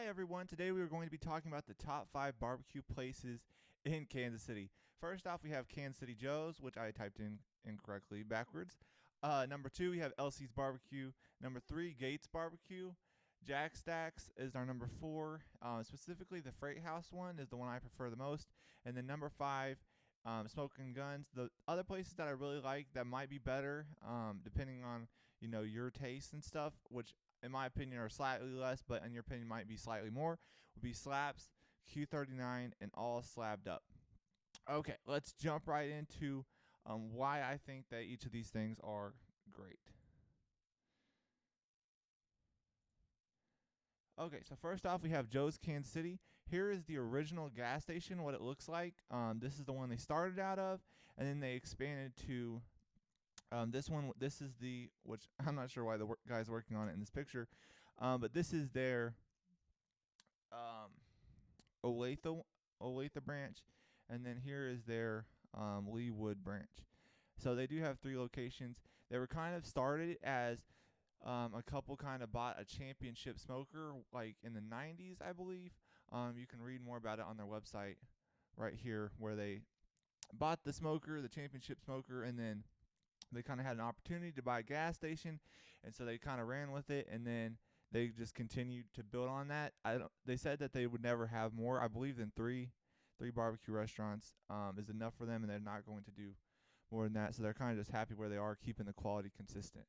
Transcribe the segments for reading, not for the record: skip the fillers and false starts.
Hi everyone, today we are going to be talking about the top 5 barbecue places in Kansas City. First off, we have Kansas City Joe's, which I typed in incorrectly backwards. Number 2, we have LC's Barbecue. Number 3, Gates Barbecue. Jack Stacks is our number 4. Specifically, the Freight House one is the one I prefer the most. And then number 5, Smokin Guns. The other places that I really like that might be better, depending on your taste and stuff, which in my opinion are slightly less, but in your opinion might be slightly more, would be Slabbed, Q39, and all Slabbed up. Okay, let's jump right into why I think that each of these things are great. Okay, so first off, we have Joe's Kansas City. Here is the original gas station, what it looks like. This is the one they started out of, and then they expanded to this one. This is which I'm not sure why the guy's working on it in this picture, but this is their Olathe branch, and then here is their Leewood branch. So they do have 3 locations. They were kind of started as a couple kind of bought a championship smoker like in the 90s, I believe. You can read more about it on their website right here, where they bought the smoker, the championship smoker, and then they kind of had an opportunity to buy a gas station, and so they kind of ran with it, and then they just continued to build on that. They said that they would never have more. I believe than three barbecue restaurants is enough for them, and they're not going to do more than that. So they're kind of just happy where they are, keeping the quality consistent.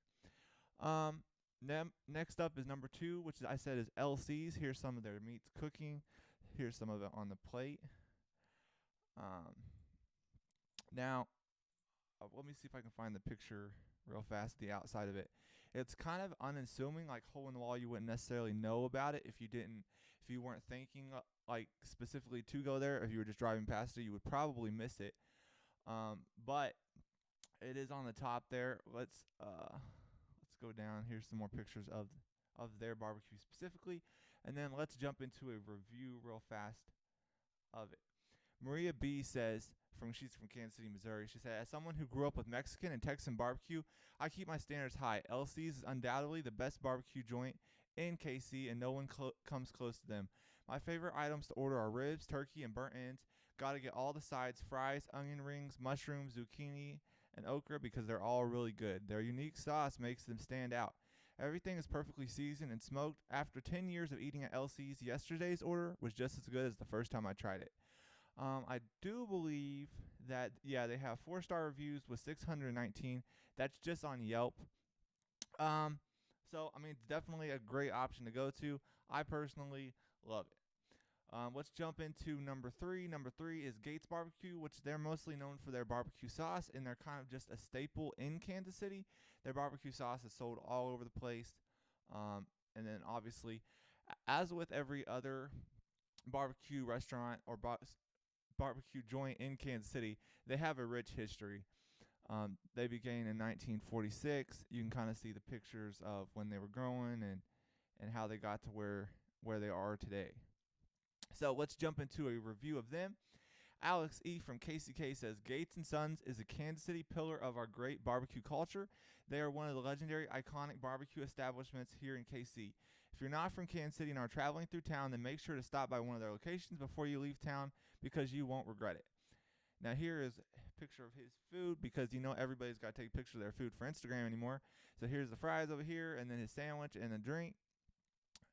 Next up is number 2, which I said is LC's. Here's some of their meats cooking. Here's some of it on the plate. Now, let me see if I can find the picture real fast, the outside of it. It's kind of unassuming, like hole in the wall. You wouldn't necessarily know about it if you weren't thinking like specifically to go there. If you were just driving past it, you would probably miss it. But it is on the top there. Let's go down. Here's some more pictures of their barbecue specifically, and then let's jump into a review real fast of it. Maria B says, she's from Kansas City, Missouri. She said, as someone who grew up with Mexican and Texan barbecue, I keep my standards high. LC's is undoubtedly the best barbecue joint in KC, and no one comes close to them. My favorite items to order are ribs, turkey, and burnt ends. Gotta get all the sides, fries, onion rings, mushrooms, zucchini, and okra because they're all really good. Their unique sauce makes them stand out. Everything is perfectly seasoned and smoked. After 10 years of eating at LC's, yesterday's order was just as good as the first time I tried it. I do believe that, they have 4-star reviews with 619. That's just on Yelp. So, I mean, it's definitely a great option to go to. I personally love it. Let's jump into number 3. Number 3 is Gates Barbecue, which they're mostly known for their barbecue sauce, and they're kind of just a staple in Kansas City. Their barbecue sauce is sold all over the place. And then, obviously, as with every other barbecue restaurant or barbecue joint in Kansas City, they have a rich history. They began in 1946. You can kind of see the pictures of when they were growing and how they got to where they are today. So let's jump into a review of them. Alex E. from KCK says, Gates & Sons is a Kansas City pillar of our great barbecue culture. They are one of the legendary, iconic barbecue establishments here in KC. If you're not from Kansas City and are traveling through town, then make sure to stop by one of their locations before you leave town because you won't regret it. Now here is a picture of his food because everybody's got to take a picture of their food for Instagram anymore. So here's the fries over here, and then his sandwich and the drink.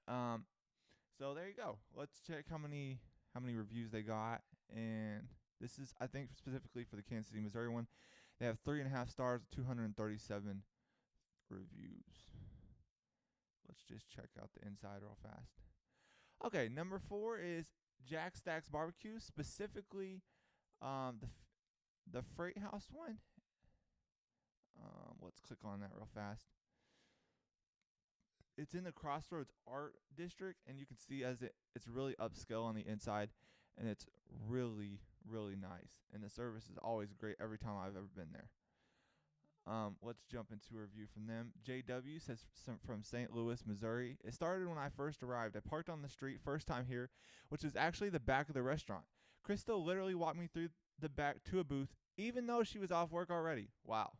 So there you go. Let's check how many reviews they got. And this is, I think, specifically for the Kansas City, Missouri one. They have 3.5 stars, 237 reviews. Let's just check out the inside real fast. Okay, number 4 is Jack Stacks Barbecue, specifically the Freight House one. Let's click on that real fast. It's in the Crossroads Art District, and you can see it's really upscale on the inside, and it's really, really nice. And the service is always great every time I've ever been there. Let's jump into a review from them. JW says from St. Louis, Missouri. It started when I first arrived. I parked on the street first time here, which is actually the back of the restaurant. Crystal literally walked me through the back to a booth, even though she was off work already. Wow.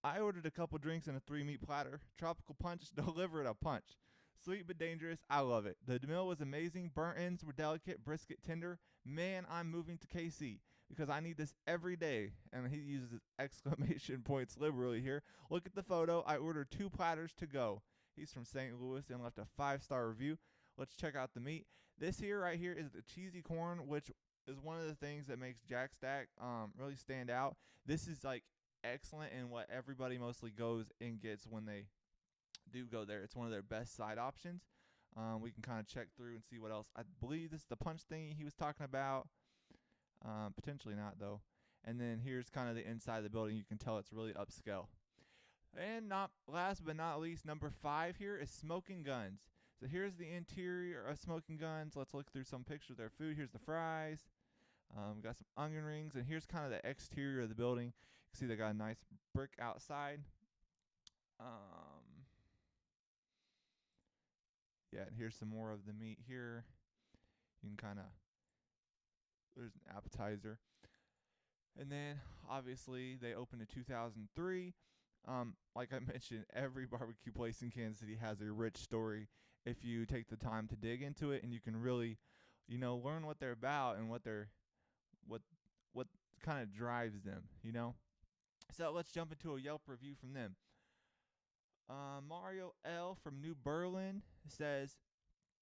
I ordered a couple drinks and a 3-meat platter. Tropical punch delivered a punch. Sweet but dangerous. I love it. The meal was amazing. Burnt ends were delicate. Brisket tender. Man, I'm moving to KC because I need this every day. And he uses exclamation points liberally here. Look at the photo. I ordered 2 platters to go. He's from St. Louis and left a 5-star review. Let's check out the meat. This here right here is the cheesy corn, which is one of the things that makes Jack Stack really stand out. This is like excellent in what everybody mostly goes and gets when they do go there. It's one of their best side options. We can kind of check through and see what else. I believe this is the punch thing he was talking about. Potentially not though. And then here's kind of the inside of the building. You can tell it's really upscale. And not last but not least, number 5 here is Smokin Guns. So here's the interior of Smokin Guns. Let's look through some pictures of their food. Here's the fries. We got some onion rings, and here's kind of the exterior of the building. You can see they got a nice brick outside. Yeah, and here's some more of the meat here. You can kind of, there's an appetizer. And then, obviously, they opened in 2003. Like I mentioned, every barbecue place in Kansas City has a rich story if you take the time to dig into it, and you can really, learn what they're about and what kind of drives them, So let's jump into a Yelp review from them. Mario L. from New Berlin says,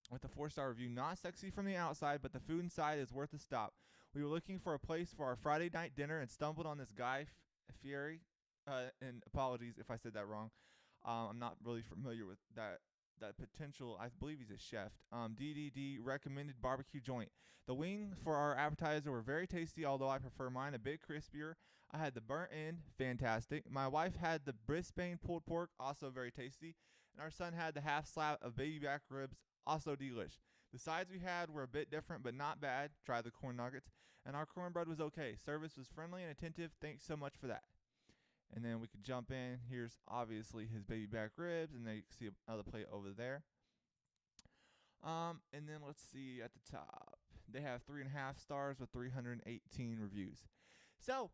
with a 4-star review, not sexy from the outside, but the food inside is worth a stop. We were looking for a place for our Friday night dinner and stumbled on this Guy Fieri. And apologies if I said that wrong. I'm not really familiar with that potential. I believe he's a chef. DDD recommended barbecue joint. The wings for our appetizer were very tasty, although I prefer mine a bit crispier. I had the burnt end, fantastic. My wife had the brisbane pulled pork, also very tasty. And our son had the half slab of baby back ribs, also delish. The sides we had were a bit different, but not bad. Try the corn nuggets. And our cornbread was okay. Service was friendly and attentive. Thanks so much for that. And then we could jump in. Here's obviously his baby back ribs, and then you can see another plate over there. And then let's see at the top. They have 3.5 stars with 318 reviews. So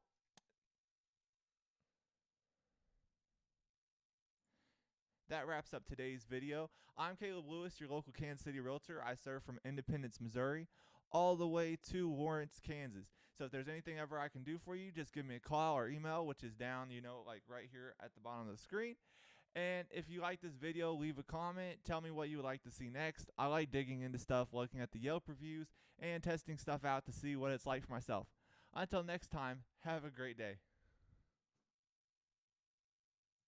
that wraps up today's video. I'm Caleb Lewis, your local Kansas City realtor. I serve from Independence, Missouri, all the way to Lawrence, Kansas. So if there's anything ever I can do for you, just give me a call or email, which is down, like right here at the bottom of the screen. And if you like this video, leave a comment. Tell me what you would like to see next. I like digging into stuff, looking at the Yelp reviews, and testing stuff out to see what it's like for myself. Until next time, have a great day.